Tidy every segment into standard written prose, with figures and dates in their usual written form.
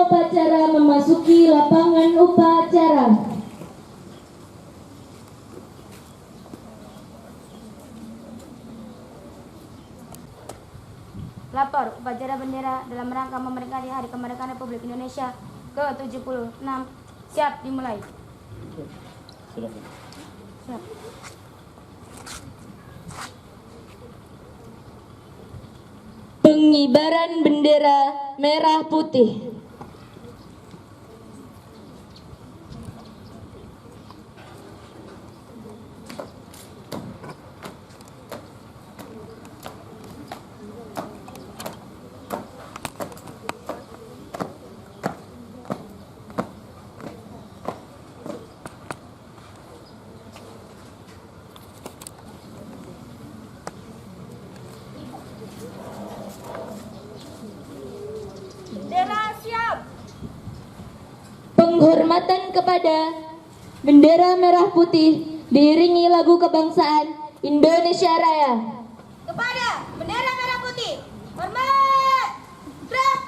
Panitia upacara memasuki lapangan upacara. Lapor upacara bendera dalam rangka memperingati Hari Kemerdekaan Republik Indonesia ke-76 siap dimulai. Siap. Pengibaran bendera merah putih. Bendera siap. Penghormatan kepada bendera merah putih diiringi lagu kebangsaan Indonesia Raya. Kepada bendera merah putih, hormat. Gerak.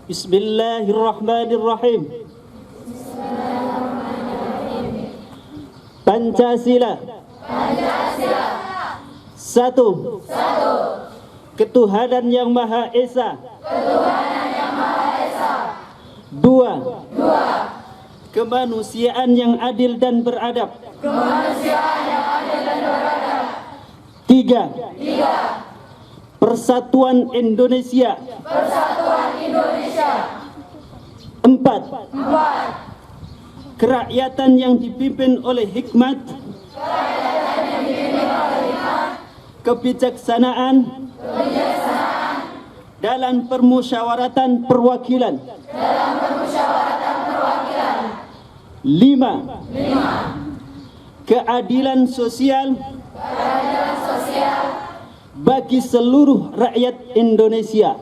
Bismillahirrahmanirrahim. Pancasila. Satu. Ketuhanan yang Maha Esa. Dua. Kemanusiaan yang adil dan beradab. Tiga. Persatuan Indonesia. Empat. Kerakyatan yang dipimpin oleh hikmat, kebijaksanaan, dalam permusyawaratan perwakilan. Lima. Keadilan sosial bagi seluruh rakyat Indonesia.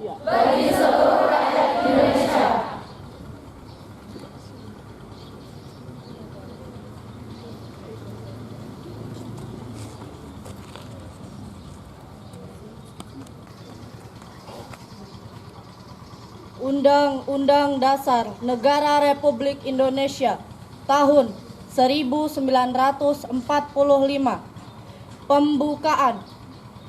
Undang-Undang Dasar Negara Republik Indonesia tahun 1945. Pembukaan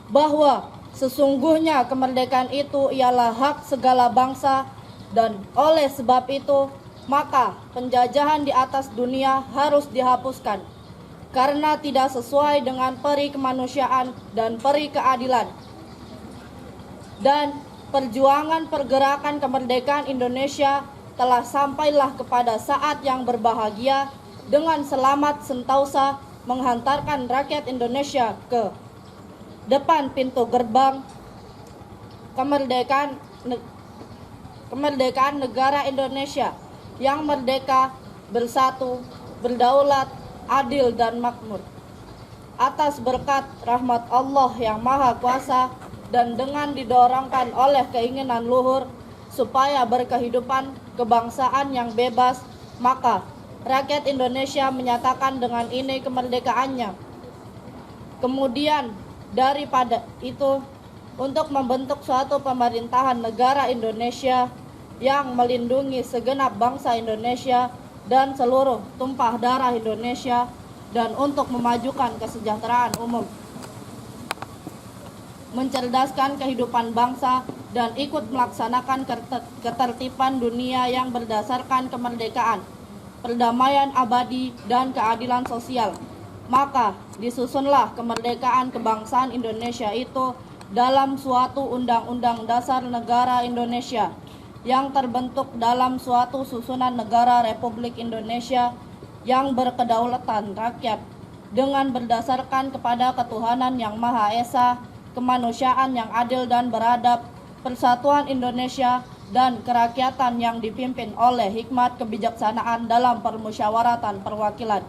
bahwa sesungguhnya kemerdekaan itu ialah hak segala bangsa dan oleh sebab itu maka penjajahan di atas dunia harus dihapuskan karena tidak sesuai dengan peri kemanusiaan dan peri keadilan. Dan perjuangan pergerakan kemerdekaan Indonesia telah sampailah kepada saat yang berbahagia dengan selamat sentosa menghantarkan rakyat Indonesia ke depan pintu gerbang kemerdekaan negara Indonesia yang merdeka, bersatu, berdaulat, adil dan makmur. Atas berkat rahmat Allah yang Maha Kuasa dan dengan didorongkan oleh keinginan luhur supaya berkehidupan kebangsaan yang bebas, maka rakyat Indonesia menyatakan dengan ini kemerdekaannya. Kemudian daripada itu, untuk membentuk suatu pemerintahan negara Indonesia yang melindungi segenap bangsa Indonesia dan seluruh tumpah darah Indonesia, dan untuk memajukan kesejahteraan umum, mencerdaskan kehidupan bangsa, dan ikut melaksanakan ketertiban dunia yang berdasarkan kemerdekaan, perdamaian abadi, dan keadilan sosial. Maka disusunlah kemerdekaan kebangsaan Indonesia itu dalam suatu Undang-Undang Dasar Negara Indonesia yang terbentuk dalam suatu susunan negara Republik Indonesia yang berkedaulatan rakyat dengan berdasarkan kepada ketuhanan yang Maha Esa, kemanusiaan yang adil dan beradab, persatuan Indonesia, dan kerakyatan yang dipimpin oleh hikmat kebijaksanaan dalam permusyawaratan perwakilan,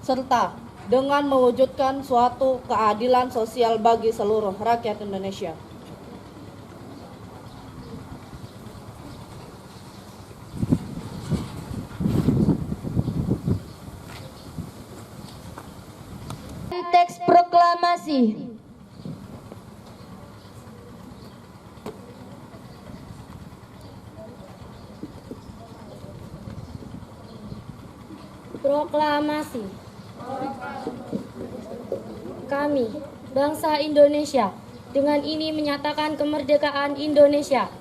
serta dengan mewujudkan suatu keadilan sosial bagi seluruh rakyat Indonesia. Teks proklamasi. Proklamasi. Kami, bangsa Indonesia, dengan ini menyatakan kemerdekaan Indonesia.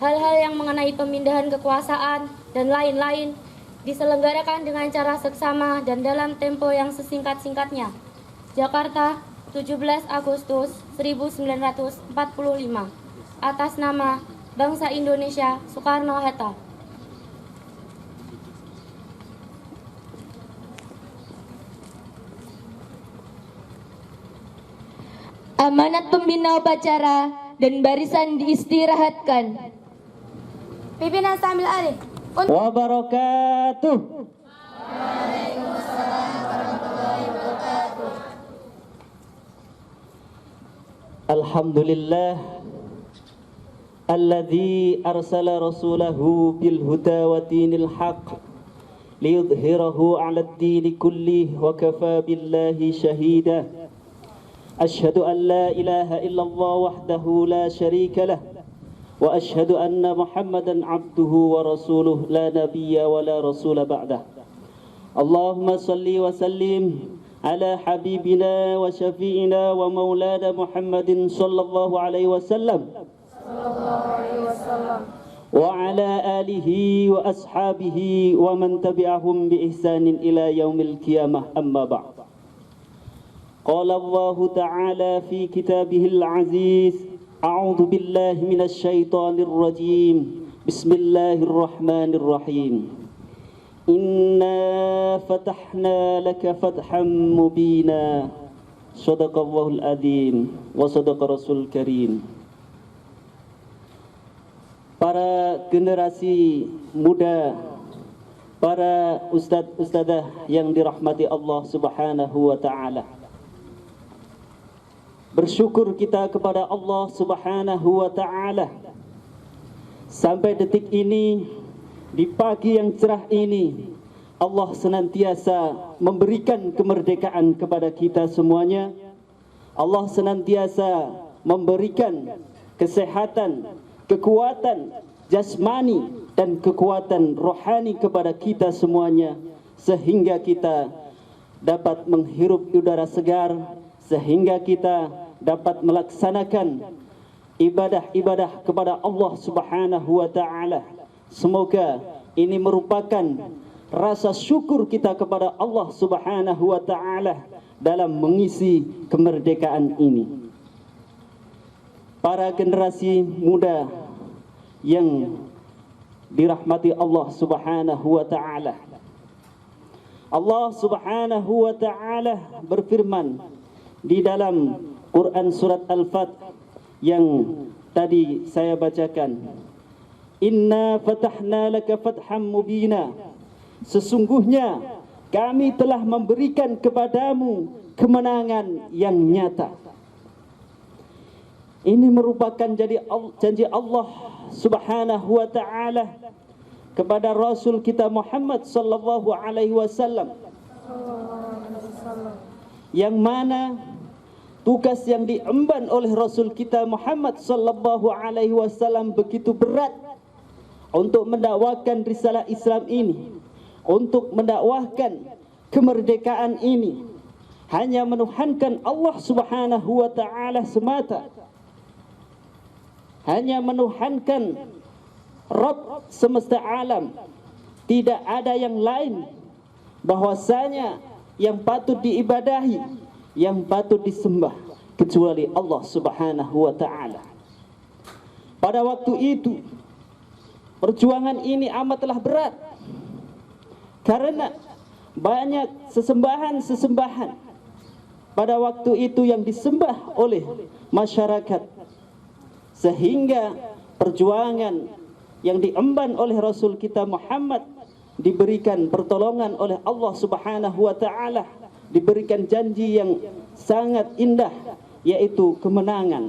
Hal-hal yang mengenai pemindahan kekuasaan dan lain-lain diselenggarakan dengan cara seksama dan dalam tempo yang sesingkat-singkatnya. Jakarta, 17 Agustus 1945. Atas nama bangsa Indonesia, Soekarno-Hatta. Amanat pembina upacara dan barisan diistirahatkan. Pimpinan sambil alih. Wabarakatuh. Alhamdulillah alladzi arsala rasulahu bil huda wa dinil haq liyudhhirahu 'ala ad-din kullihi wa kafa billahi shahida. Asyhadu an la ilaha illallah wahdahu la syarika lah wa asyhadu anna Muhammadan abduhu wa rasuluh la nabiyya wa la rasula ba'dah. Allahumma salli wa sallim ala habibina wa syafi'ina wa maulana Muhammadin sallallahu alaihi wasallam wa ala alihi wa ashabihi wa man tabi'ahum bi ihsanin ila yaumil qiyamah, amma ba'd. Qala Allah ta'ala fi kitabihil aziz, a'udzu billahi minasy syaithanir rajim. Bismillahirrahmanirrahim. Inna fatahna laka fatham mubina. Shadaqallahul adzim wa sadaqa rasul karim. Para generasi muda, para ustadz-ustadzah yang dirahmati Allah Subhanahu wa taala. Bersyukur kita kepada Allah Subhanahu wa taala sampai detik ini, di pagi yang cerah ini, Allah senantiasa memberikan kemerdekaan kepada kita semuanya. Allah senantiasa memberikan kesehatan, kekuatan, jasmani dan kekuatan rohani kepada kita semuanya, sehingga kita dapat menghirup udara segar, sehingga kita dapat melaksanakan ibadah-ibadah kepada Allah Subhanahu wa taala. Semoga ini merupakan rasa syukur kita kepada Allah Subhanahu wa taala dalam mengisi kemerdekaan ini. Para generasi muda yang dirahmati Allah Subhanahu wa taala. Allah Subhanahu wa taala berfirman di dalam Quran surat Al-Fat yang tadi saya bacakan. Inna fatahna laka fatham mubina. Sesungguhnya kami telah memberikan kepadamu kemenangan yang nyata. Ini merupakan janji Allah Subhanahu wa taala kepada Rasul kita Muhammad sallallahu alaihi wasallam, yang mana tugas yang diemban oleh Rasul kita Muhammad sallallahu alaihi wasallam begitu berat untuk mendakwakan risalah Islam ini, untuk mendakwahkan kemerdekaan ini, hanya menuhankan Allah Subhanahu wa taala semata, hanya menuhankan Rabb semesta alam, tidak ada yang lain, bahwasanya yang patut diibadahi, yang patut disembah kecuali Allah Subhanahu wa taala. Pada waktu itu perjuangan ini amatlah berat, karena banyak sesembahan-sesembahan pada waktu itu yang disembah oleh masyarakat, sehingga perjuangan yang diemban oleh Rasul kita Muhammad diberikan pertolongan oleh Allah Subhanahu wa taala, diberikan janji yang sangat indah, yaitu kemenangan.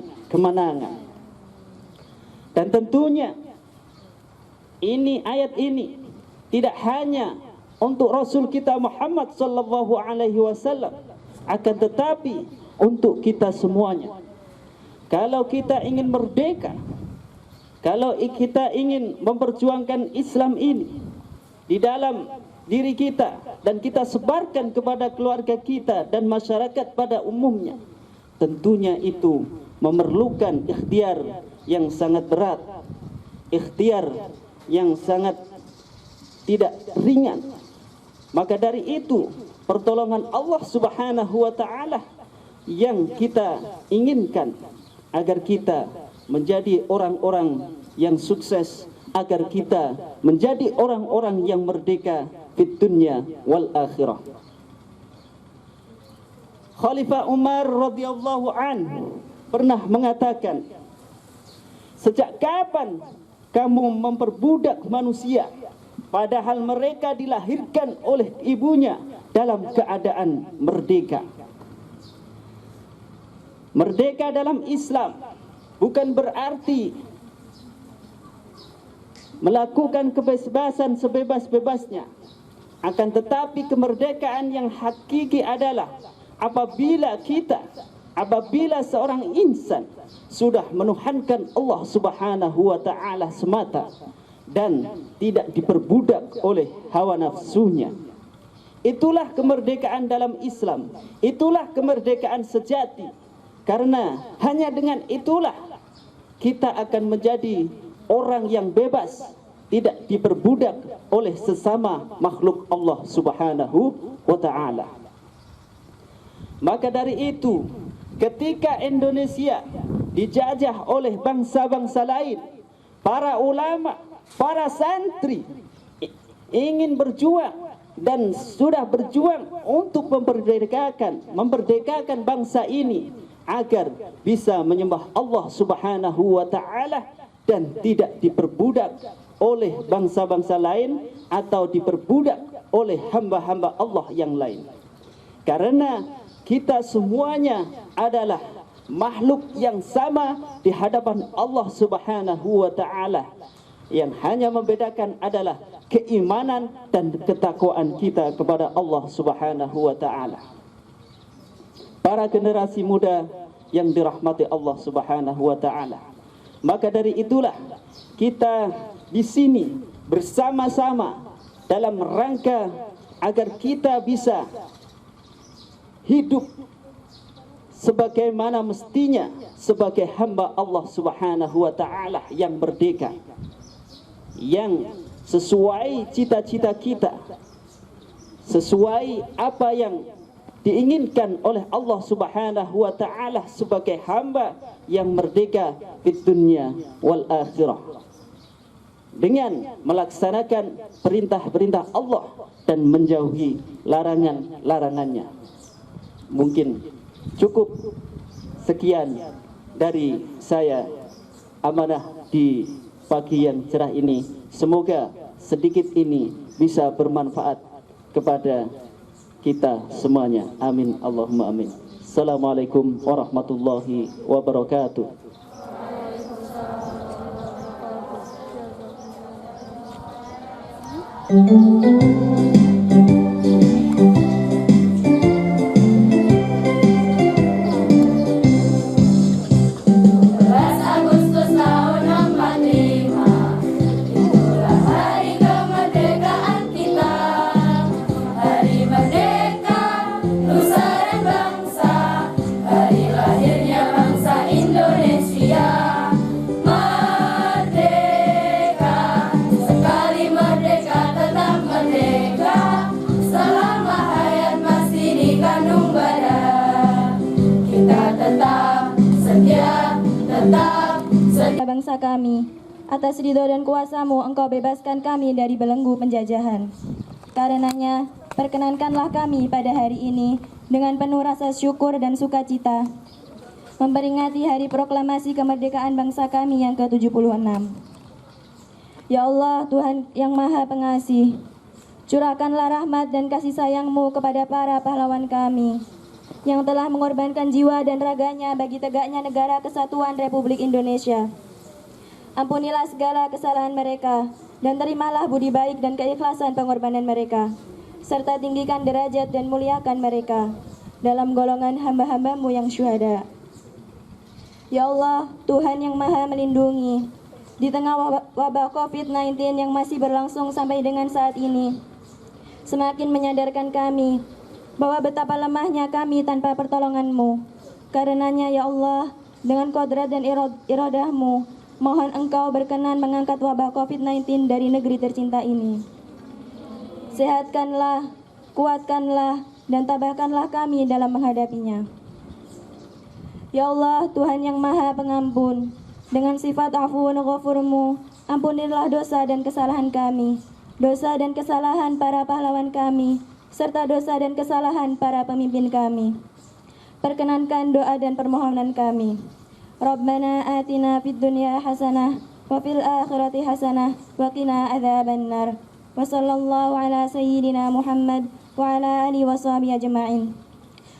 Dan tentunya ayat ini tidak hanya untuk Rasul kita Muhammad sallallahu alaihi wasallam, akan tetapi untuk kita semuanya. Kalau kita ingin merdeka, kalau kita ingin memperjuangkan Islam ini di dalam diri kita dan kita sebarkan kepada keluarga kita dan masyarakat pada umumnya, tentunya itu memerlukan ikhtiar yang sangat berat, ikhtiar yang sangat tidak ringan. Maka dari itu pertolongan Allah Subhanahu wa taala yang kita inginkan, agar kita menjadi orang-orang yang sukses, agar kita menjadi orang-orang yang merdeka fid dunya wal akhirah. Khalifah Umar radhiyallahu an pernah mengatakan, sejak kapan kamu memperbudak manusia, padahal mereka dilahirkan oleh ibunya dalam keadaan merdeka. Merdeka dalam Islam bukan berarti melakukan kebebasan sebebas-bebasnya, akan tetapi kemerdekaan yang hakiki adalah apabila seorang insan sudah menuhankan Allah Subhanahu wa taala semata dan tidak diperbudak oleh hawa nafsunya. Itulah kemerdekaan dalam Islam, itulah kemerdekaan sejati, karena hanya dengan itulah kita akan menjadi orang yang bebas, tidak diperbudak oleh sesama makhluk Allah Subhanahu wa taala. Maka dari itu, ketika Indonesia dijajah oleh bangsa-bangsa lain, para ulama, para santri ingin berjuang dan sudah berjuang untuk memerdekakan bangsa ini agar bisa menyembah Allah Subhanahu wa taala dan tidak diperbudak oleh bangsa-bangsa lain atau diperbudak oleh hamba-hamba Allah yang lain. Karena kita semuanya adalah makhluk yang sama di hadapan Allah Subhanahu wa taala. Yang hanya membedakan adalah keimanan dan ketakwaan kita kepada Allah Subhanahu wa taala. Para generasi muda yang dirahmati Allah Subhanahu wa taala, maka dari itulah kita di sini bersama-sama dalam rangka agar kita bisa hidup sebagaimana mestinya sebagai hamba Allah Subhanahu wa taala yang merdeka, yang sesuai cita-cita kita, sesuai apa yang diinginkan oleh Allah Subhanahu wa taala sebagai hamba yang merdeka di dunia wal akhirah, dengan melaksanakan perintah-perintah Allah dan menjauhi larangan-larangannya. Mungkin cukup sekian dari saya, amanah di pagi yang cerah ini. Semoga sedikit ini bisa bermanfaat kepada kita semuanya. Amin, Allahumma amin. Assalamualaikum warahmatullahi wabarakatuh. Bangsa kami, atas ridho dan kuasa-Mu Engkau bebaskan kami dari belenggu penjajahan. Karenanya, perkenankanlah kami pada hari ini dengan penuh rasa syukur dan sukacita memperingati hari proklamasi kemerdekaan bangsa kami yang ke-76. Ya Allah, Tuhan yang Maha Pengasih, curahkanlah rahmat dan kasih sayang-Mu kepada para pahlawan kami yang telah mengorbankan jiwa dan raganya bagi tegaknya negara kesatuan Republik Indonesia. Ampunilah segala kesalahan mereka dan terimalah budi baik dan keikhlasan pengorbanan mereka, serta tinggikan derajat dan muliakan mereka dalam golongan hamba-hamba-Mu yang syuhada. Ya Allah, Tuhan yang Maha Melindungi, di tengah wabah COVID-19 yang masih berlangsung sampai dengan saat ini, semakin menyadarkan kami bahwa betapa lemahnya kami tanpa pertolongan-Mu. Karenanya ya Allah, dengan kodrat dan irodah-Mu, mohon Engkau berkenan mengangkat wabah COVID-19 dari negeri tercinta ini. Sehatkanlah, kuatkanlah, dan tabahkanlah kami dalam menghadapinya. Ya Allah, Tuhan yang Maha Pengampun, dengan sifat afuun ghafur-Mu, ampunilah dosa dan kesalahan kami, dosa dan kesalahan para pahlawan kami, serta dosa dan kesalahan para pemimpin kami. Perkenankan doa dan permohonan kami. Rabbana atina fid dunya hasanah wa fil akhirati hasanah wa qina adzabannar. Wa sallallahu ala sayyidina Muhammad wa ala alihi wa sahbihi ajma'in.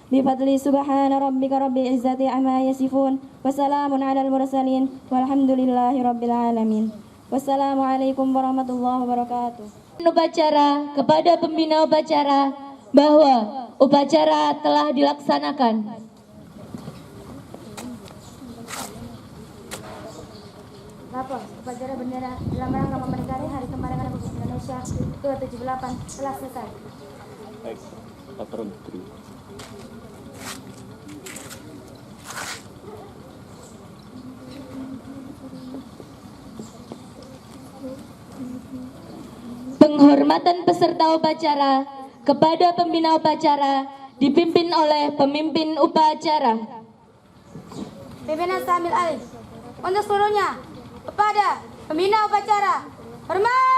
Bifadli subhana rabbika rabbil izzati amma yasifun wa salamun alal mursalin walhamdulillahi rabbil alamin. Wassalamualaikum warahmatullahi wabarakatuh. Upacara kepada pembina upacara bahwa upacara telah dilaksanakan. Lapor, upacara bendera dalam rangka memperingati Hari Kemerdekaan Republik Indonesia ke-78 telah selesai. Baik, laporan. Penghormatan peserta upacara kepada pembina upacara dipimpin oleh pemimpin upacara. Pimpinan sambil alih. Untuk seluruhnya, kepada pembina upacara, hormat.